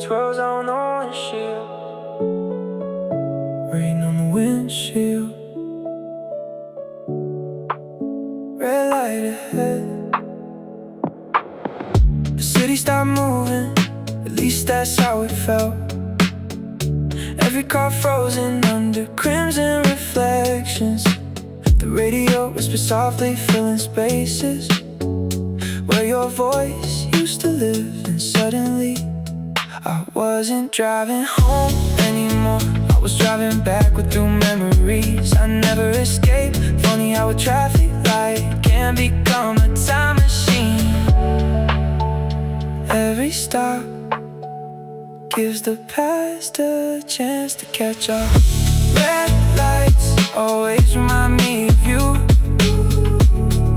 Twirls on the windshield, rain on the windshield. Red light ahead. The city stopped moving, at least that's how it felt. Every car frozen under crimson reflections. The radio whispered softly, filling spaces where your voice used to live. And suddenly I wasn't driving home anymore. I was driving backward through memories I never escaped. Funny how a traffic light can become a time machine. Every stop gives the past a chance to catch up. Red lights always remind me of you.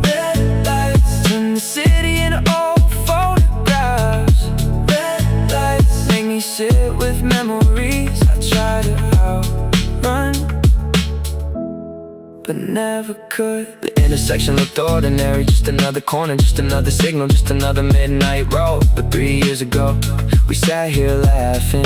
Red lights turn the city into old photographs. Red lights make me sit with memories I try to outrun, but never could. The intersection looked ordinary, just another corner, just another signal, just another midnight road. But 3 years ago, we sat here laughing,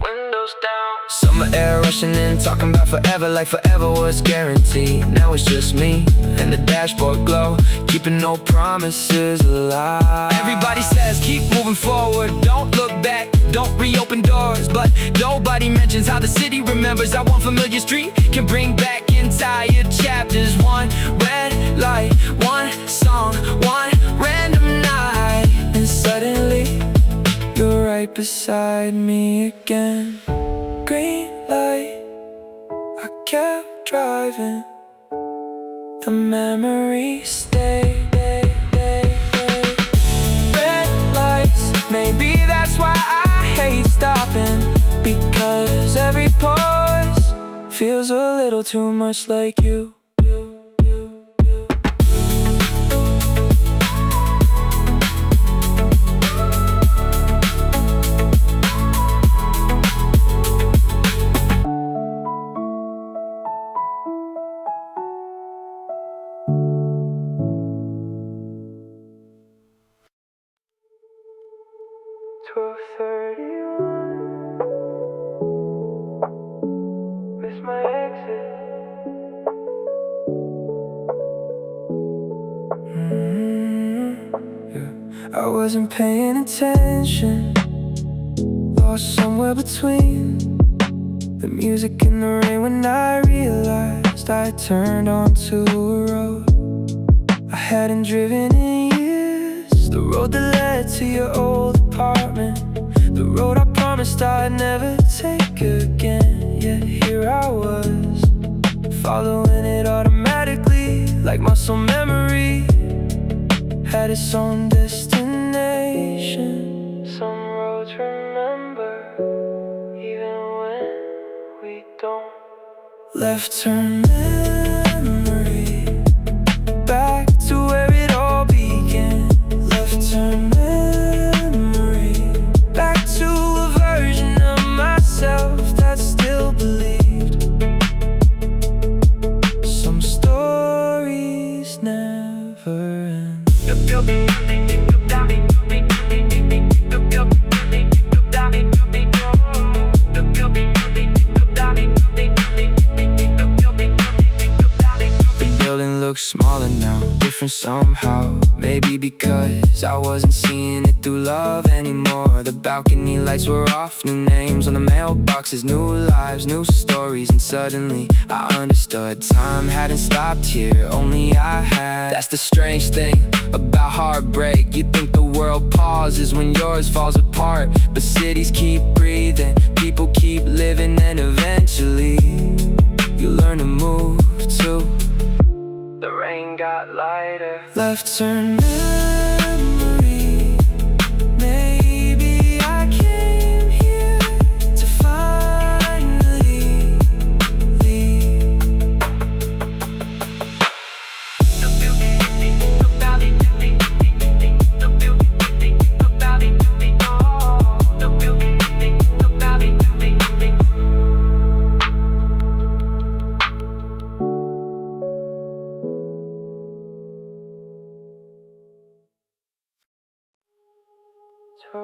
windows down, summer air rushing in, talking about forever like forever was guaranteed. Now it's just me and the dashboard glow, keeping no promises alive. Everybody says keep moving forward, don't look back, don't reopen doors, but nobody mentions how the city remembers. That one familiar street can bring back entire chapters. One red light, one song, one random night, and suddenly you're right beside me again. Green light, I kept driving, the memories stay. Red lights, maybe that's why I hate stopping, because every pause feels a little too much like you. 12:31 with my exit. I wasn't paying attention, lost somewhere between the music and the rain when I realized I turned onto a road I hadn't driven in years. The road that led to your old apartment, the road I promised I'd never take again. Yet here I was, following it automatically, like muscle memory had its own destination. Some roads remember, even when we don't. Left turn memory back to where it all began. Left turn memory back to a version of myself that still believed some stories never end. The building looks smaller now, different somehow. Maybe because I wasn't seeing it through love anymore. The balcony lights were off, new names on the mailboxes, new lives, new stories. And suddenly I understood time hadn't stopped here, only I had. That's the strange thing about heartbreak. You think the world pauses when yours falls apart, but cities keep breathing, people keep living, and eventually you learn to move too. The rain got lighter. Left turn memory. Maybe I came here to finally leave. 2:56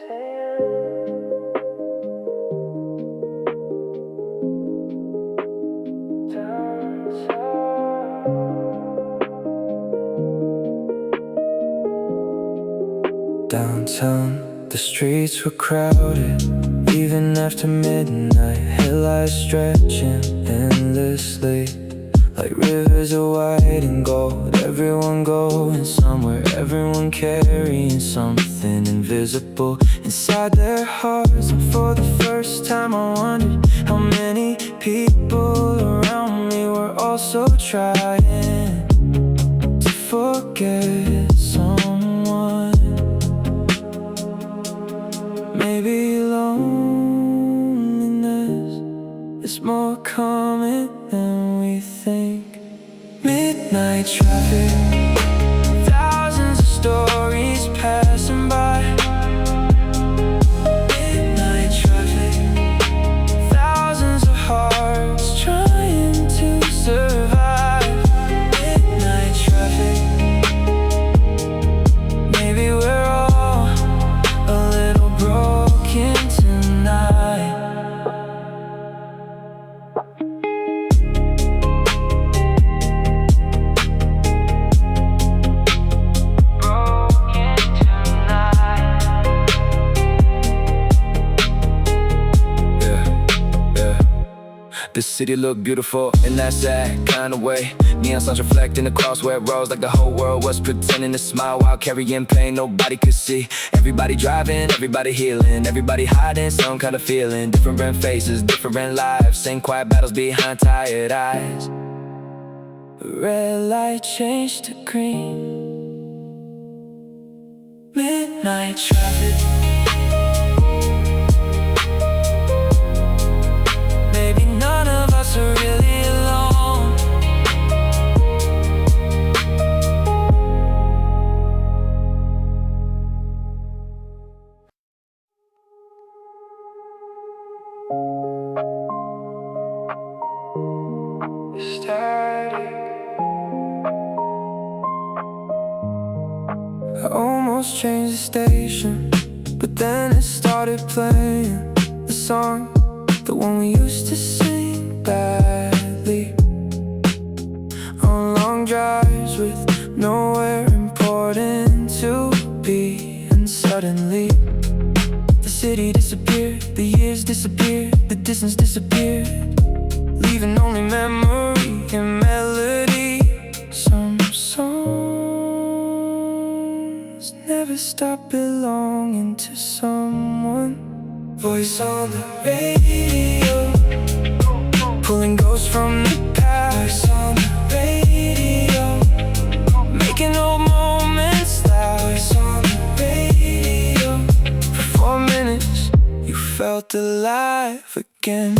a.m. Downtown, the streets were crowded, even after midnight. Headlights stretching endlessly, like rivers of white and gold. Everyone going somewhere, everyone carrying something invisible inside their hearts. And for the first time I wondered how many people around me were also trying to forget someone. Maybe loneliness is more common than we think. Midnight traffic, thousands of stories passing by. Midnight traffic, thousands of hearts trying to survive. Midnight traffic, maybe we're all a little broken tonight. The city looked beautiful in that sad kind of way. Neon signs reflecting across where it rose, like the whole world was pretending to smile while carrying pain nobody could see. Everybody driving, everybody healing, everybody hiding some kind of feeling. Different faces, different lives, same quiet battles behind tired eyes. Red light changed to green. Midnight traffic, maybe none of us are really alone. Static. I almost changed the station, but then it started playing the song, the one we used to sing badly on long drives with nowhere important to be. And suddenly the city disappeared, the years disappeared, the distance disappeared, leaving only memory and melody. Some songs never stop belonging to someone. Voice on the radio, pulling ghosts from the past. Voice on the radio, making old moments last. Voice on the radio, for 4 minutes you felt alive again.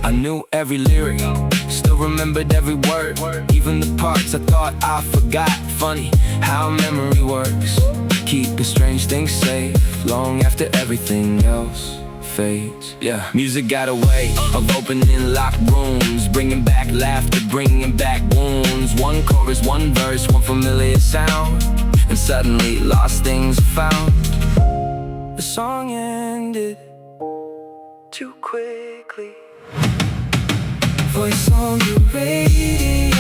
I knew every lyric, still remembered every word, even the parts I thought I forgot. Funny how memory works, keeping strange things safe long after everything else fades. Yeah, music got a way of opening locked rooms, bringing back laughter, bringing back wounds. One chorus, one verse, one familiar sound, and suddenly lost things are found. The song ended too quickly. Voice on the radio,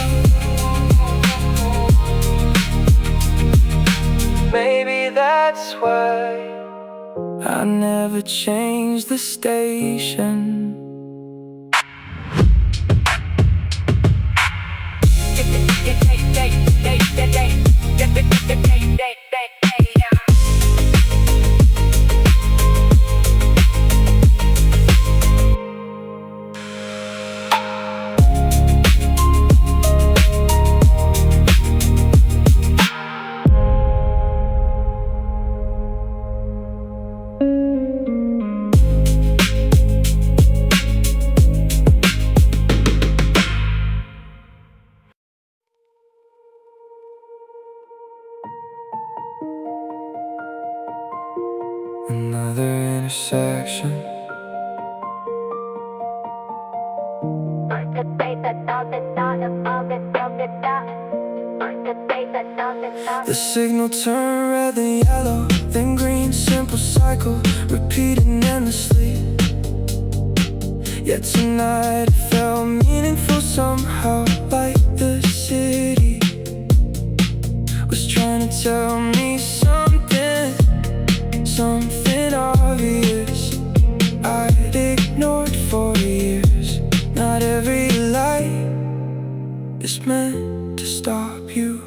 maybe that's why I never changed the station. Another intersection. The signal turned red, then yellow, then green. Simple cycle, repeating endlessly. Yet tonight it felt meaningful somehow. Like the city was trying to tell me something, something obvious I'd ignored for years. Not every light is meant to stop you.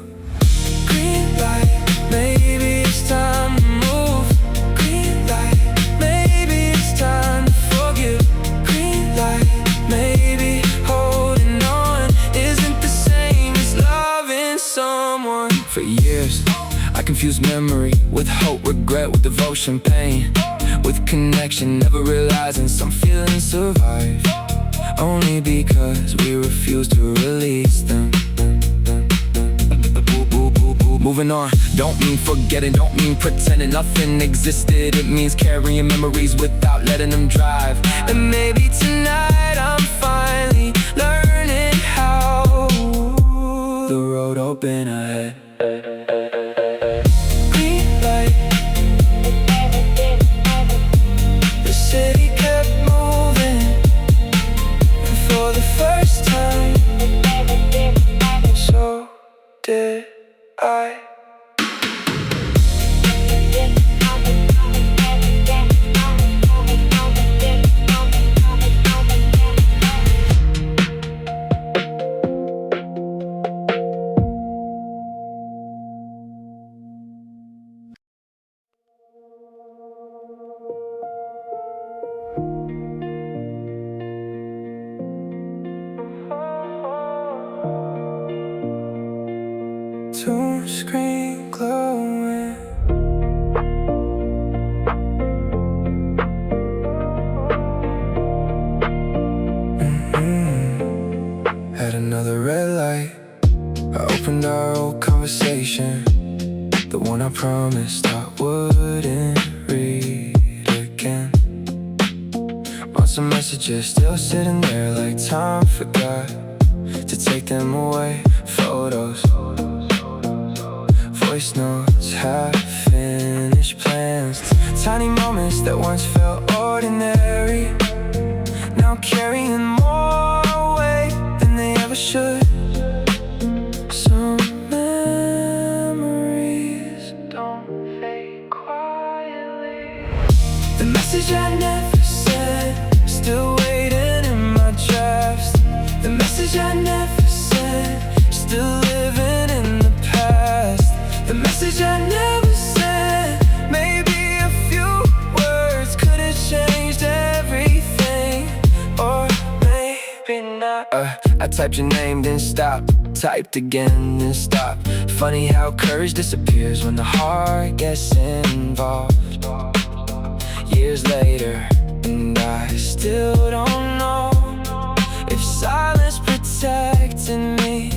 Green light, maybe it's time to move. Green light, maybe it's time to forgive. Green light, maybe holding on isn't the same as loving someone. For years, I confused memory with hope, regret with devotion, pain with connection, never realizing some feelings survive only because we refuse to release them. Moving on, don't mean forgetting, don't mean pretending nothing existed. It means carrying memories without letting them drive. And maybe tonight I'm finally learning how the road open ahead. Green light, the city kept moving, and for the first time, so did I. Tomb screen glowing, Had another red light. I opened our old conversation, the one I promised I wouldn't read again. Months of messages still sitting there like time forgot to take them away. Photos, voice notes, half-finished plans. Tiny moments that once felt ordinary, now carrying more weight than they ever should. Some memories don't fade quietly. The message I never sent, still waiting in my drafts. The message I never sent, still living in the past. The message I never sent, maybe a few words could have changed everything, or maybe not. I typed your name, then stopped. Typed again, then stopped. Funny how courage disappears when the heart gets involved. Years later, and I still don't know if silence protected me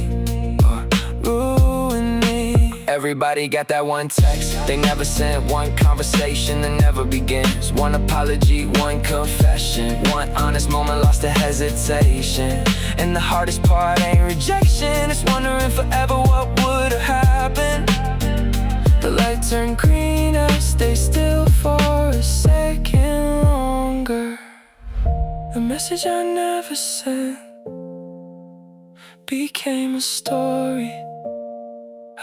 or ruined me. Everybody got that one text they never sent, one conversation that never begins, one apology, one confession, one honest moment lost to hesitation. And the hardest part ain't rejection, it's wondering forever what would have happened. The light turned green, I stay still for a second longer. The message I never sent became a story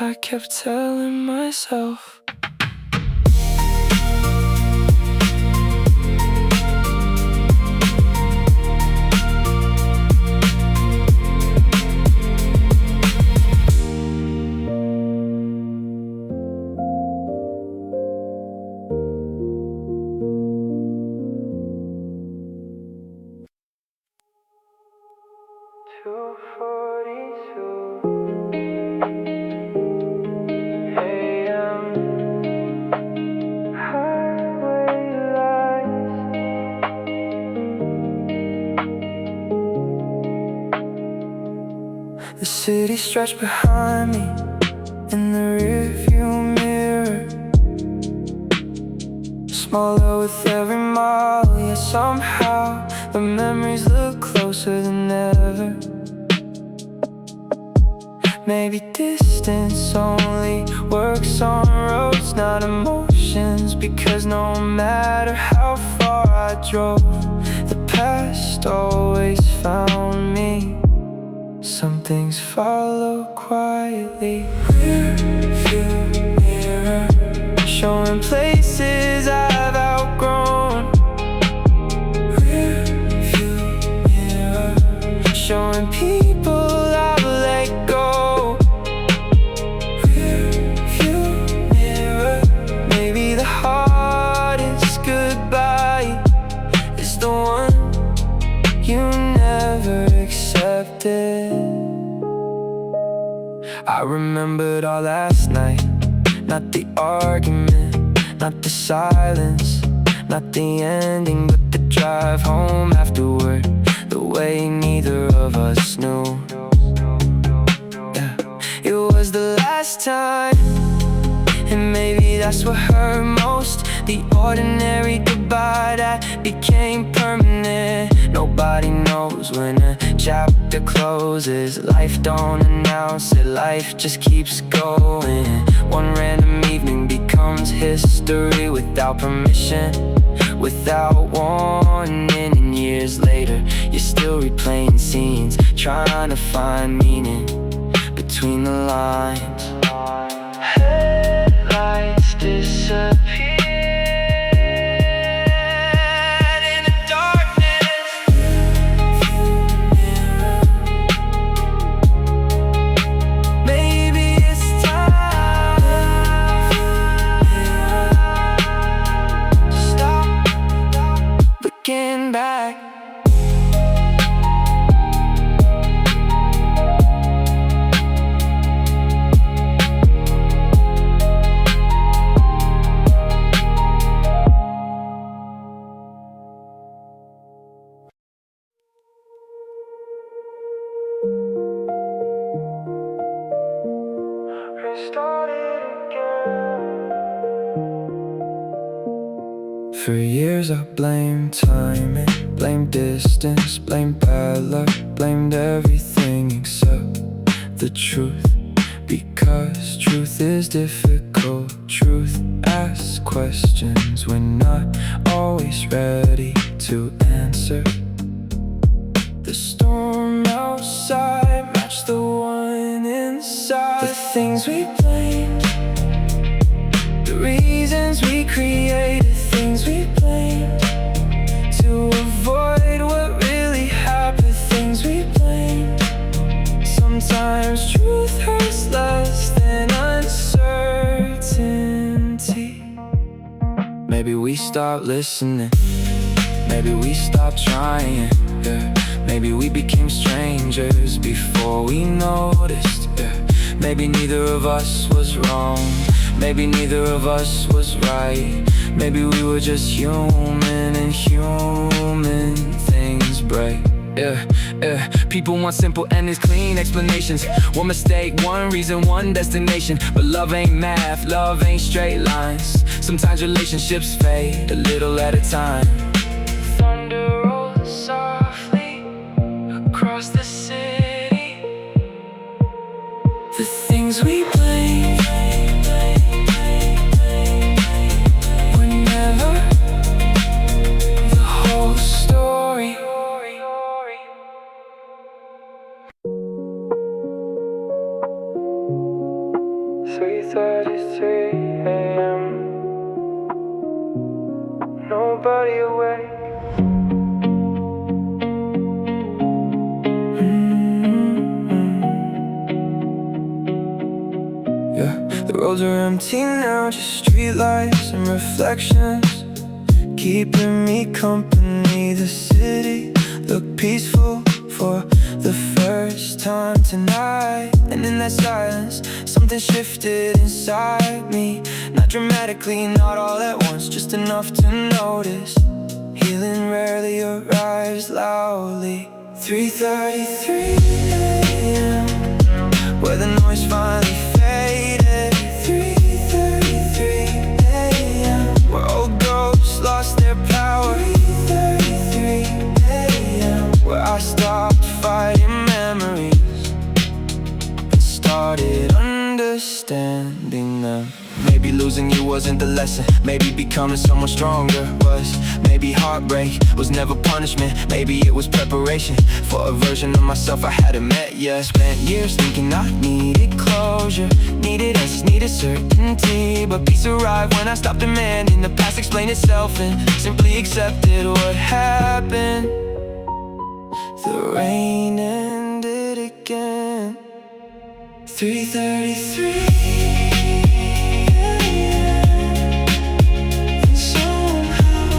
I kept telling myself. The city stretched behind me in the rearview mirror, smaller with every mile, yet somehow the memories look closer than ever. Maybe distance only works on roads, not emotions. Because no matter how far I drove, the past always found me. Some things follow quietly. Rearview mirror, showing places I've outgrown. Rearview mirror, showing people I've let go. Rearview mirror, maybe the hardest goodbye is the one you never accepted. I remembered our last night, not the argument, not the silence, not the ending, but the drive home afterward, the way neither of us knew. Yeah. It was the last time, and maybe that's what hurt most. The ordinary goodbye that became permanent. Nobody knows when a chapter closes. Life don't announce it, life just keeps going. One random evening becomes history without permission, without warning. And years later, you're still replaying scenes, trying to find meaning between the lines. Headlights disappear. Back. Restart it again. For years I blamed timing, blamed distance, blamed bad luck, blamed everything except the truth. Because truth is difficult, truth asks questions we're not always ready to answer. The storm outside matched the one inside. The things we blamed, the reasons we created, things we blamed to avoid what really happened, things we blamed. Sometimes truth hurts less than uncertainty. Maybe we stopped listening, maybe we stopped trying, yeah. Maybe we became strangers before we noticed, yeah. Maybe neither of us was wrong, maybe neither of us was right. Maybe we were just human, and human things break. Yeah. People want simple and it's clean explanations. One mistake, one reason, one destination. But love ain't math, love ain't straight lines. Sometimes relationships fade a little at a time. Thunder rolls softly across the city. The things we blame were never the whole story. 3:33 a.m. Nobody awake. Yeah, the roads are empty now, just streetlights and reflections keeping me company. The city looked peaceful for the first time tonight. And in that silence, something shifted inside me. Not dramatically, not all at once, just enough to notice. Healing rarely arrives loudly. 3:33 a.m., where the noise finally faded. 3:33 a.m., where old ghosts lost their power. 3:33 a.m., where I stopped fighting memories and started understanding them. Maybe losing you wasn't the lesson. Maybe becoming someone stronger was. Maybe heartbreak was never punishment. Maybe it was preparation for a version of myself I hadn't met yet. Spent years thinking I needed closure, needed answers, needed certainty. But peace arrived when I stopped demanding the past explain itself and simply accepted what happened. The rain ended again. 3:33 a.m. And somehow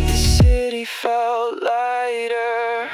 the city felt lighter.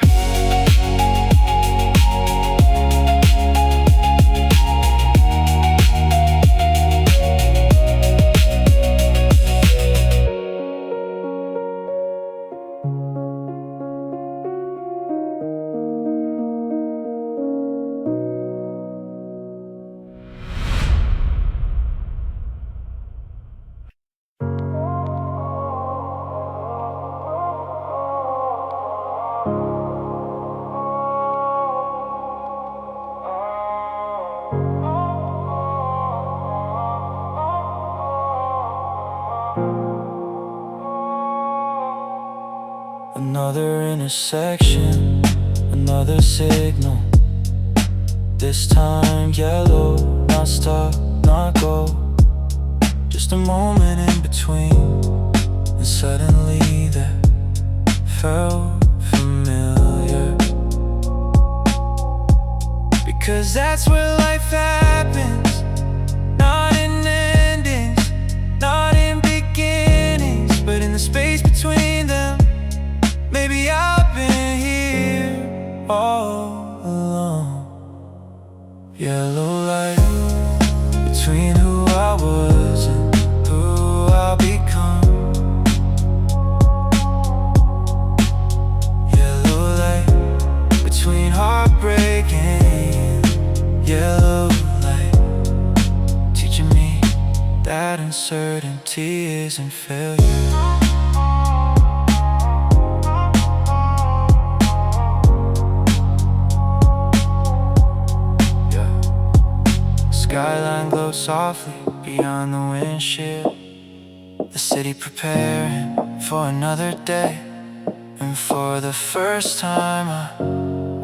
Another intersection, another signal. This time yellow, not stop, not go. Just a moment in between, and suddenly that felt familiar. Because that's where life happens. Not in endings, not in beginnings, but in the space between them. Maybe I've been here all along. Yellow light between who I was and who I'll become. Yellow light between heartbreak and yellow light, teaching me that uncertainty isn't failure. Skyline glows softly beyond the windshield. The city preparing for another day. And for the first time I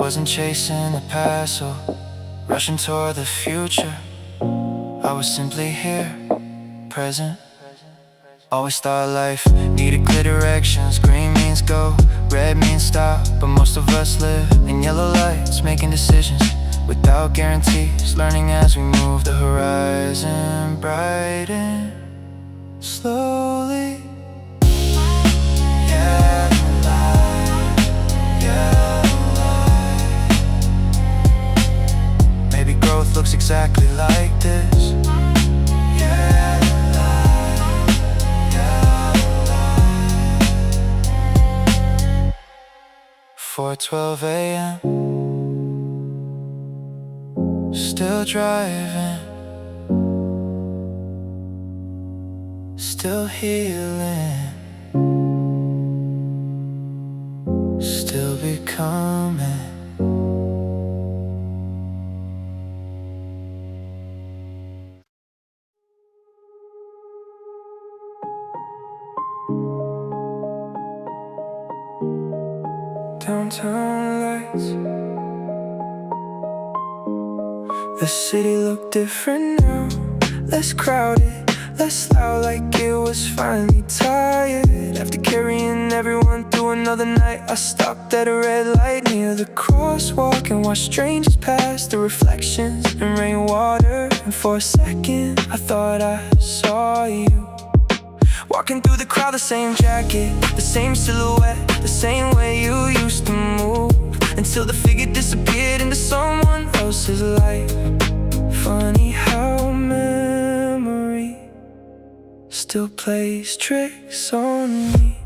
wasn't chasing the past or rushing toward the future. I was simply here, present. Always thought life needed clear directions. Green means go, red means stop. But most of us live in yellow lights, making decisions without guarantees, learning as we move. The horizon brighten slowly. Yellow light, yellow light. Maybe growth looks exactly like this. Yellow light, yellow light. 4:12 a.m. Still driving, still healing, still becoming. Downtown lights. The city looked different now, less crowded, less loud, like it was finally tired. After carrying everyone through another night, I stopped at a red light near the crosswalk and watched strangers pass, the reflections in rainwater. And for a second I thought I saw you, walking through the crowd, the same jacket, the same silhouette, the same way you used to move, until the figure disappeared into someone else's life. Funny how memory still plays tricks on me.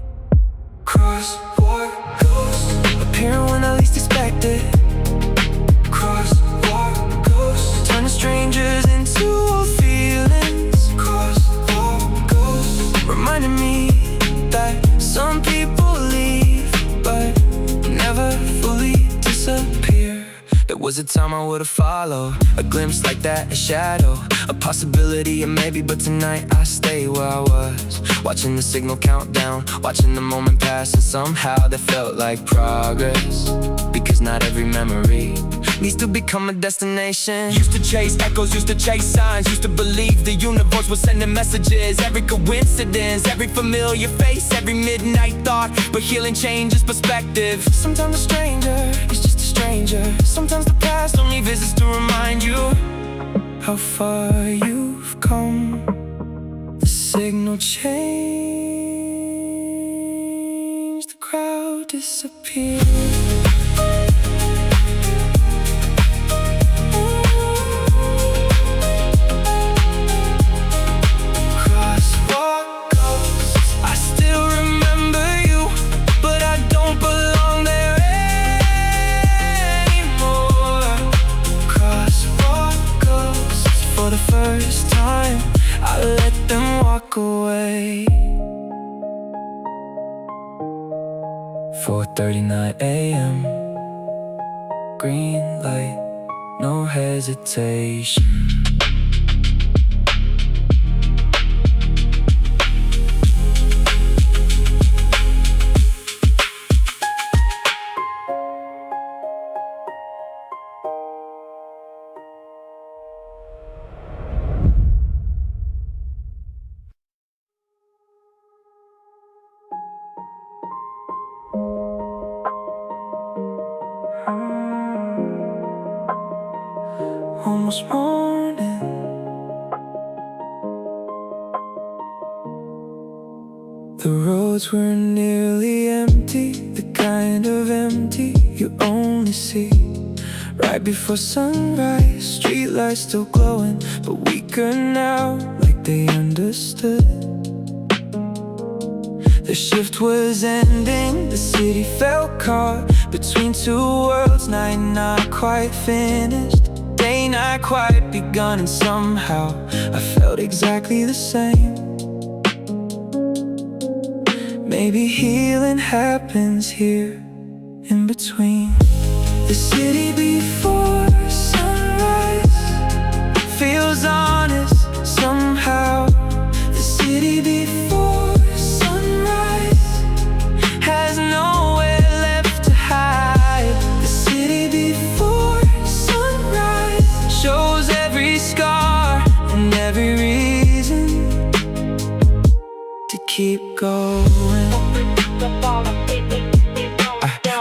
Crosswalk ghosts appearing when I least expect it. Crosswalk ghosts turning strangers into old feelings. Crosswalk ghosts reminding me that some people leave but never fully disappear. That Was it time I would've followed? A glimpse like that, a shadow, a possibility, or maybe. But tonight I stay where I was, watching the signal count down, watching the moment pass. And somehow that felt like progress, because not every memory needs to become a destination. Used to chase echoes, used to chase signs, used to believe the universe was sending messages. Every coincidence, every familiar face, every midnight thought. But healing changes perspective. Sometimes a stranger is just a stranger. Sometimes the past only visits to remind you how far you've come. The signal changed, the crowd disappeared. For the first time, I let them walk away. 4:39 a.m. Green light, no hesitation. Almost morning. The roads were nearly empty, the kind of empty you only see right before sunrise. Streetlights still glowing, but weaker now, like they understood. The shift was ending, the city felt caught between two worlds. Night not quite finished, day not quite begun. And somehow I felt exactly the same. Maybe healing happens here in between. The city before sunrise feels honest somehow. The city before sunrise has nowhere left to hide. The city before sunrise shows every scar and every reason to keep going.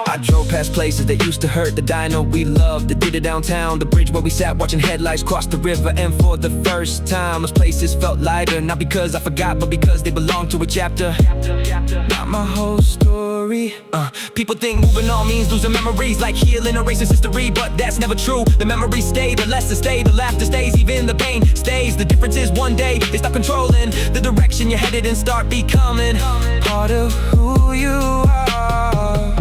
I drove past places that used to hurt, the diner we loved, that did it downtown, the bridge where we sat watching headlights cross the river. And for the first time, those places felt lighter, not because I forgot, but because they belonged to a chapter. Not my whole story. People think moving on means losing memories, like healing erases history, but that's never true. The memories stay, the lessons stay, the laughter stays, even the pain stays. The difference is one day they stop controlling the direction you're headed and start becoming part of who you are.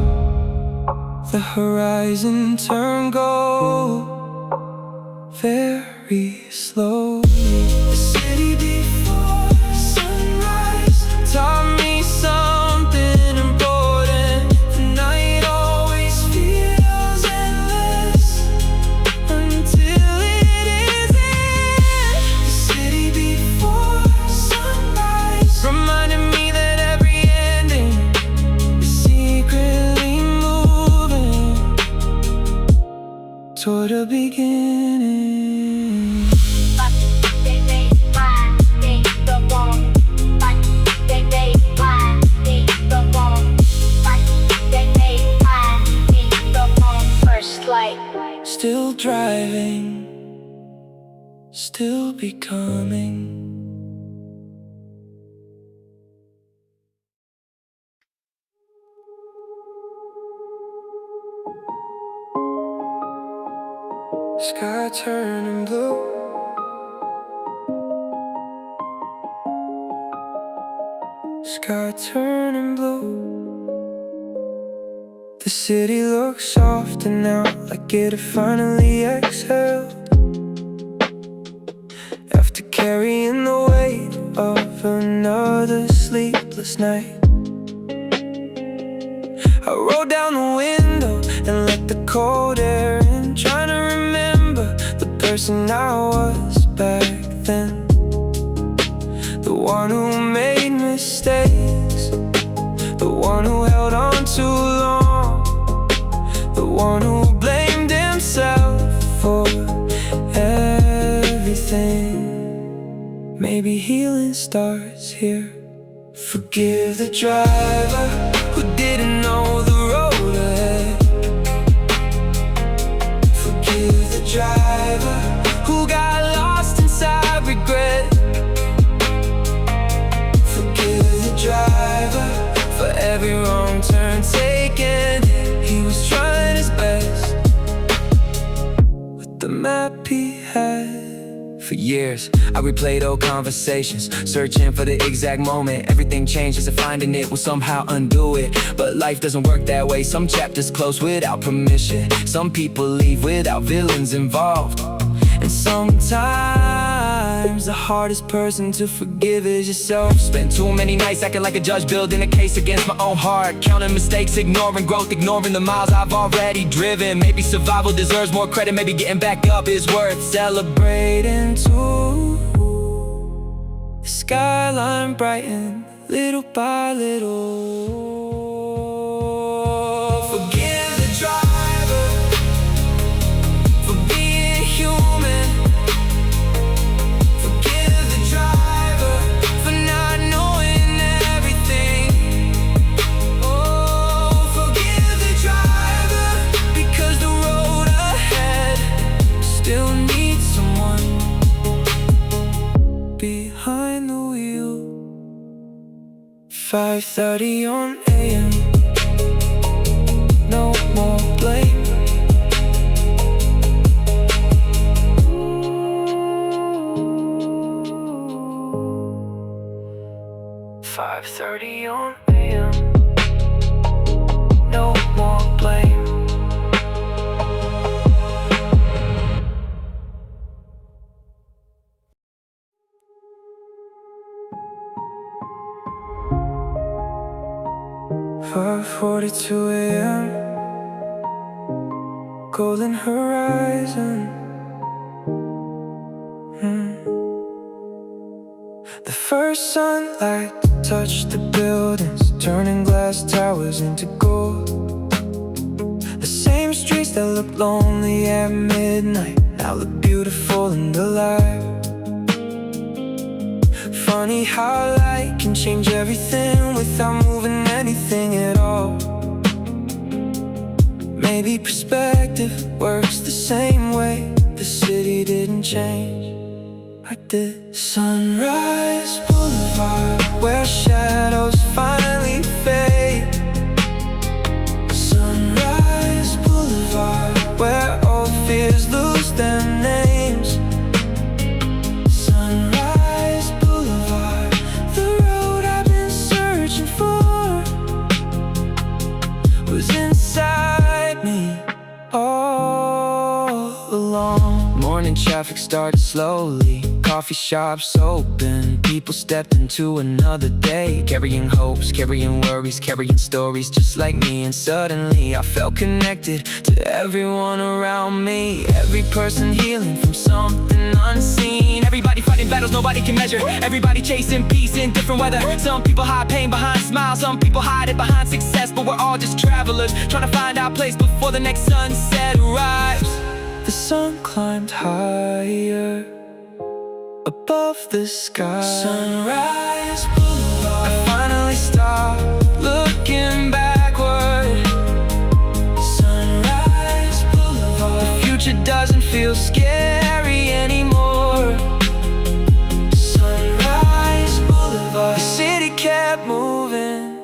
The horizon turned gold very slowly. The city before sunrise taught me something important. The night always feels endless until it isn't. The city before sunrise reminded me that every ending is secretly moving toward a beginning. Still driving, still becoming. Sky turning blue, sky turning blue. The city looks softer now, like it had finally exhaled after carrying the weight of another sleepless night. I rolled down the window and let the cold air in, trying to person I was back then, the one who made mistakes, the one who held on too long, the one who blamed himself for everything. Maybe healing starts here. Forgive the driver who didn't know the road ahead. Forgive the driver who got lost inside regret. Forgive the driver for every wrong turn taken. He was trying his best with the map he had. For years, I replayed old conversations, searching for the exact moment everything changes, and finding it will somehow undo it. But life doesn't work that way. Some chapters close without permission, some people leave without villains involved. And sometimes the hardest person to forgive is yourself. Spent too many nights acting like a judge, building a case against my own heart, counting mistakes, ignoring growth, ignoring the miles I've already driven. Maybe survival deserves more credit, maybe getting back up is worth celebrating too. The skyline brightened little by little. Forgive the driver for being human. Forgive the driver for not knowing everything. Oh, forgive the driver because the road ahead still needs someone behind the wheel. 5:30 on AM. No more blame. 5:30 on AM. No more blame. "5:42 AM. Golden horizon. The first sunlight touched the buildings, turning glass towers into gold. The same streets that looked lonely at midnight now look beautiful and alive. Funny how light can change everything without moving anything at all. Maybe perspective works the same way. The city didn't change, I did. Sunrise Boulevard, where shadows finally fade. Sunrise Boulevard, where all fears lose their names. Sunrise Boulevard, the road I've been searching for was inside me all along. Morning traffic started slowly, coffee shops open, people stepped into another day, carrying hopes, carrying worries, carrying stories just like me. And suddenly I felt connected to everyone around me. Every person healing from something unseen. Everybody fighting battles nobody can measure. Everybody chasing peace in different weather. Some people hide pain behind smiles, some people hide it behind success. But we're all just travelers, trying to find our place before the next sunset arrives. The sun climbed higher above the sky. Sunrise Boulevard, I finally stopped looking backward. Sunrise Boulevard, the future doesn't feel scary anymore. Sunrise Boulevard, the city kept moving,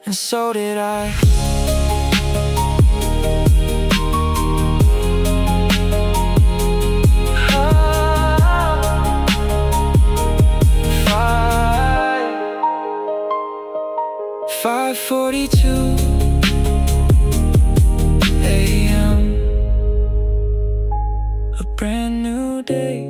and so did I. "5:42 AM. A brand new day."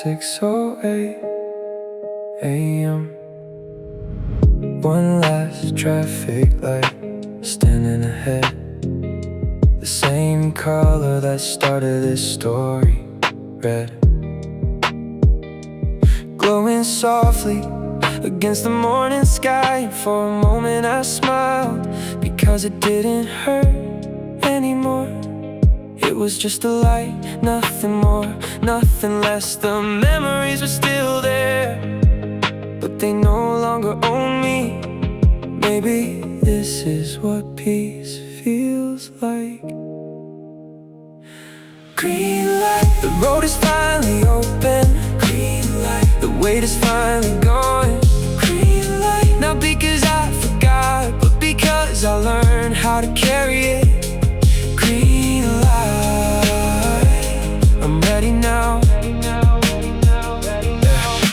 6:08 a.m. One last traffic light standing ahead, the same color that started this story, red, glowing softly against the morning sky. For a moment I smiled, because it didn't hurt anymore. It was just a light, nothing more, nothing less. The memories were still there, but they no longer own me. Maybe this is what peace feels like. Green light, the road is finally open. Green light, the weight is finally gone. Green light, not because I forgot, but because I learned how to carry it. Green light, I'm ready now.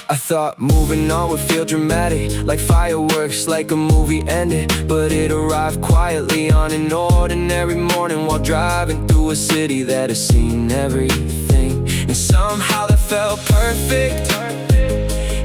I thought moving on would feel dramatic, like fireworks, like a movie ended. But it arrived quietly on an ordinary morning, while driving through a city that has seen everything. And somehow that felt perfect.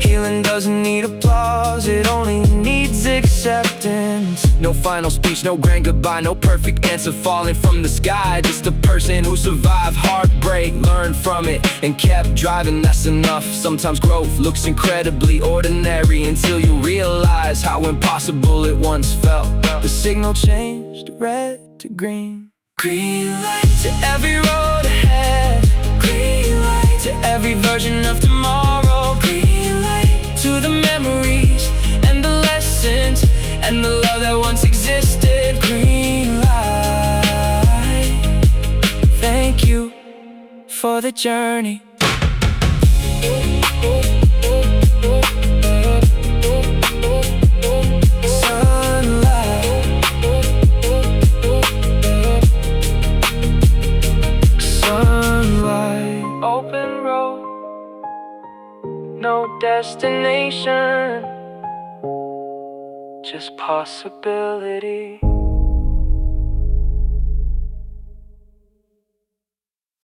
Healing doesn't need applause, it only needs acceptance. No final speech, no grand goodbye, no perfect answer falling from the sky. Just a person who survived heartbreak, learned from it, and kept driving. That's enough. Sometimes growth looks incredibly ordinary until you realize how impossible it once felt. The signal changed red to green. Green light to every road ahead. Green light to every version of tomorrow. Green light to the memories and the lessons and the love that once existed. Green light, thank you for the journey. Sunlight, open road, no destination, just possibility.